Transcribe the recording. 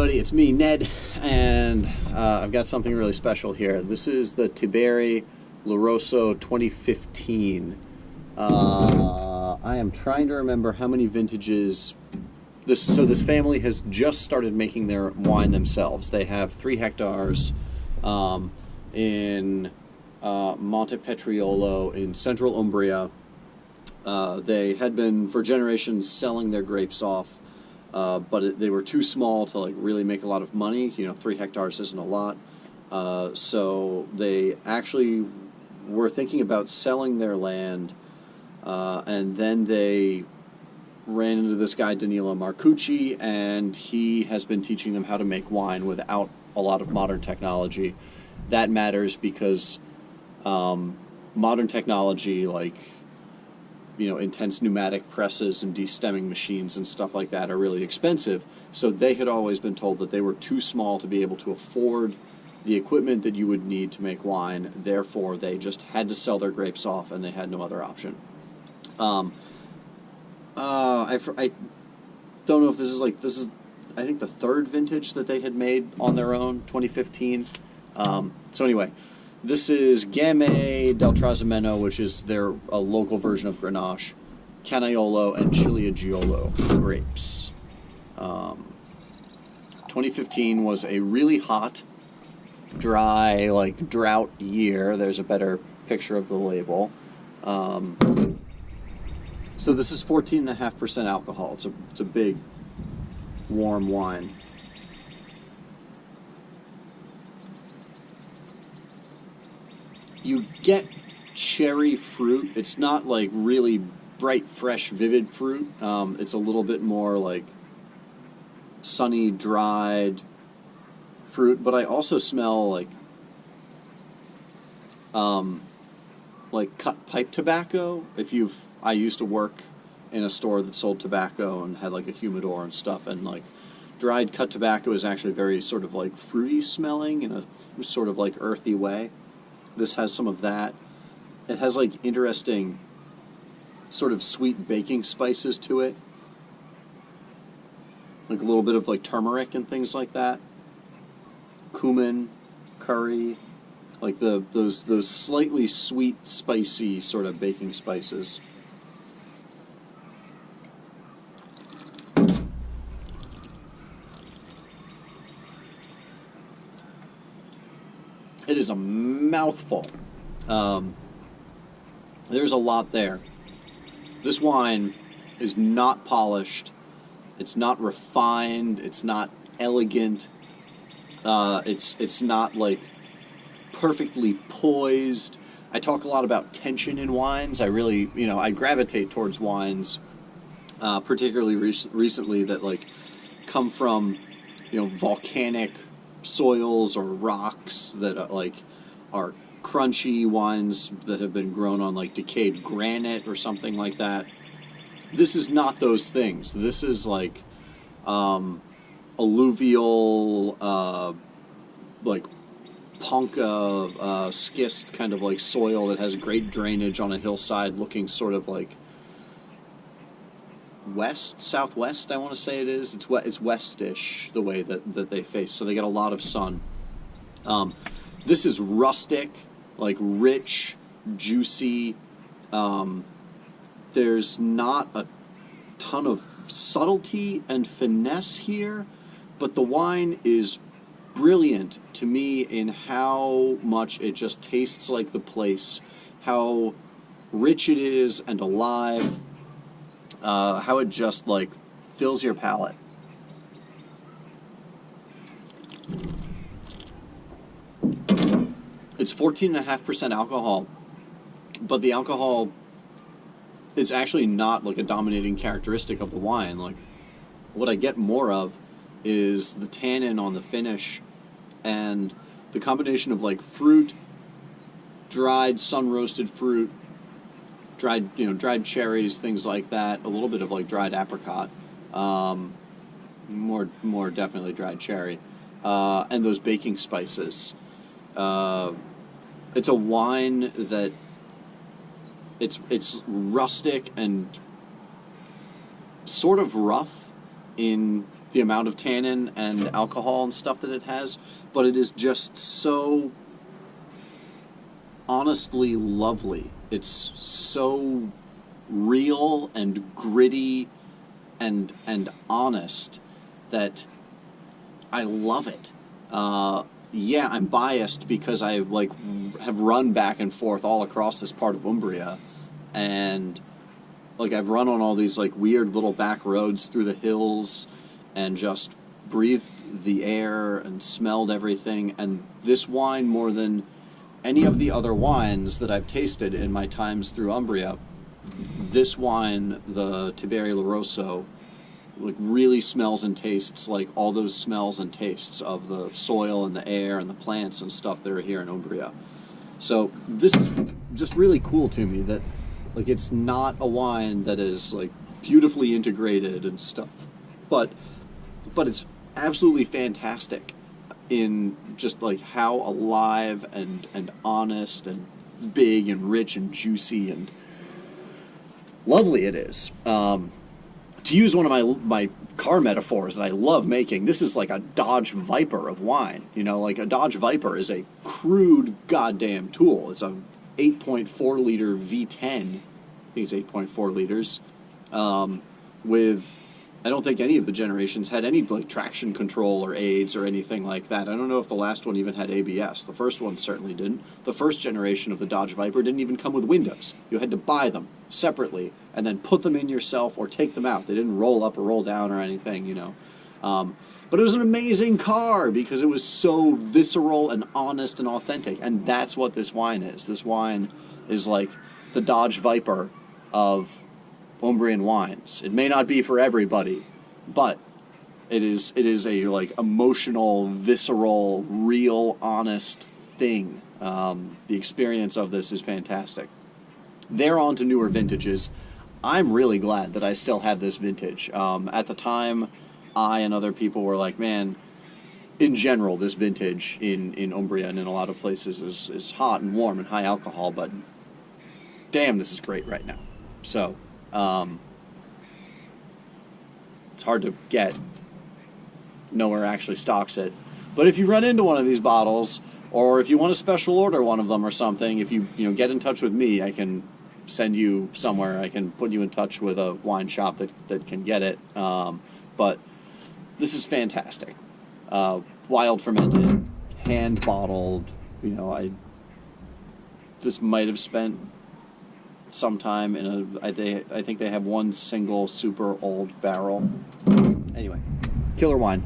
everybody, it's me, Ned, and I've got something really special here. This is the Tiberi Loroso 2015. I am trying to remember how many vintages. This family has just started making their wine themselves. They have 3 hectares in Montepetриolo in central Umbria. They had been for generations selling their grapes off. But they were too small to really make a lot of money. 3 hectares isn't a lot. So they actually were thinking about selling their land, and then they ran into this guy Danilo Marcucci, and he has been teaching them how to make wine without a lot of modern technology. That matters because modern technology, intense pneumatic presses and de-stemming machines and stuff like that are really expensive. So they had always been told that they were too small to be able to afford the equipment that you would need to make wine. Therefore, they just had to sell their grapes off, and they had no other option. I don't know if this is I think the 3rd vintage that they had made on their own, 2015. So anyway. This is Gamay del Trasimeno, which is a local version of Grenache, Canaiolo, and Ciliegiolo grapes. 2015 was a really hot, dry, drought year. There's a better picture of the label. So this is 14.5% alcohol. It's a big, warm wine. You get cherry fruit. It's not really bright, fresh, vivid fruit. It's a little bit more sunny, dried fruit. But I also smell cut pipe tobacco. I used to work in a store that sold tobacco and had a humidor and stuff, and dried cut tobacco is actually very sort of fruity smelling in a sort of earthy way. This has some of that. It has interesting sort of sweet baking spices to it. A little bit of turmeric and things like that. Cumin, curry, those slightly sweet, spicy sort of baking spices. It is a mouthful. There's a lot there. This wine is not polished. It's not refined. It's not elegant. It's not perfectly poised. I talk a lot about tension in wines. I really, I gravitate towards wines, particularly recently that come from, volcanic soils or rocks that are crunchy, wines that have been grown on decayed granite or something like that. This is not those things. This is alluvial, ponca, schist kind of soil that has great drainage on a hillside, looking sort of southwest, I want to say it is. It's westish, the way that they face, so they get a lot of sun. This is rustic, rich, juicy. There's not a ton of subtlety and finesse here, but the wine is brilliant to me in how much it just tastes like the place, how rich it is and alive. How it just fills your palate. It's 14.5% alcohol, but the alcohol is actually not a dominating characteristic of the wine. What I get more of is the tannin on the finish, and the combination of fruit, dried sun-roasted fruit, dried cherries, things like that. A little bit of dried apricot, more definitely dried cherry, and those baking spices. It's a wine that it's rustic and sort of rough in the amount of tannin and alcohol and stuff that it has, but it is just so honestly lovely. It's so real and gritty and honest that I love it. Yeah, I'm biased because I like have run back and forth all across this part of Umbria, and like I've run on all these like weird little back roads through the hills and just breathed the air and smelled everything. And this wine, more than any of the other wines that I've tasted in my times through Umbria, this wine, the Tiberi Rosso, like really smells and tastes like all those smells and tastes of the soil and the air and the plants and stuff that are here in Umbria. So this is just really cool to me that like it's not a wine that is like beautifully integrated and stuff, but it's absolutely fantastic in just like how alive and honest and big and rich and juicy and lovely it is. To use one of my car metaphors that I love making, this is like a Dodge Viper of wine. You know, like a Dodge Viper is a crude goddamn tool. It's a 8.4 liter V10. I think it's 8.4 liters. With, I don't think any of the generations had any like traction control or aids or anything like that. I don't know if the last one even had ABS. The first one certainly didn't. The first generation of the Dodge Viper didn't even come with windows. You had to buy them separately and then put them in yourself or take them out. They didn't roll up or roll down or anything, you know. But it was an amazing car because it was so visceral and honest and authentic. And that's what this wine is. This wine is like the Dodge Viper of Umbrian wines. It may not be for everybody, but it is a like emotional, visceral, real, honest thing. The experience of this is fantastic. They're on to newer vintages. I'm really glad that I still have this vintage. At the time, I and other people were like, man, in general, this vintage in Umbria and in a lot of places is hot and warm and high alcohol, but damn, this is great right now. So, it's hard to get. Nowhere actually stocks it. But if you run into one of these bottles, or if you want to special order one of them or something, if you get in touch with me, I can send you somewhere. I can put you in touch with a wine shop that can get it. But this is fantastic. Wild fermented, hand bottled. You know, this might have spent some time in I think they have one single super old barrel. Anyway, killer wine.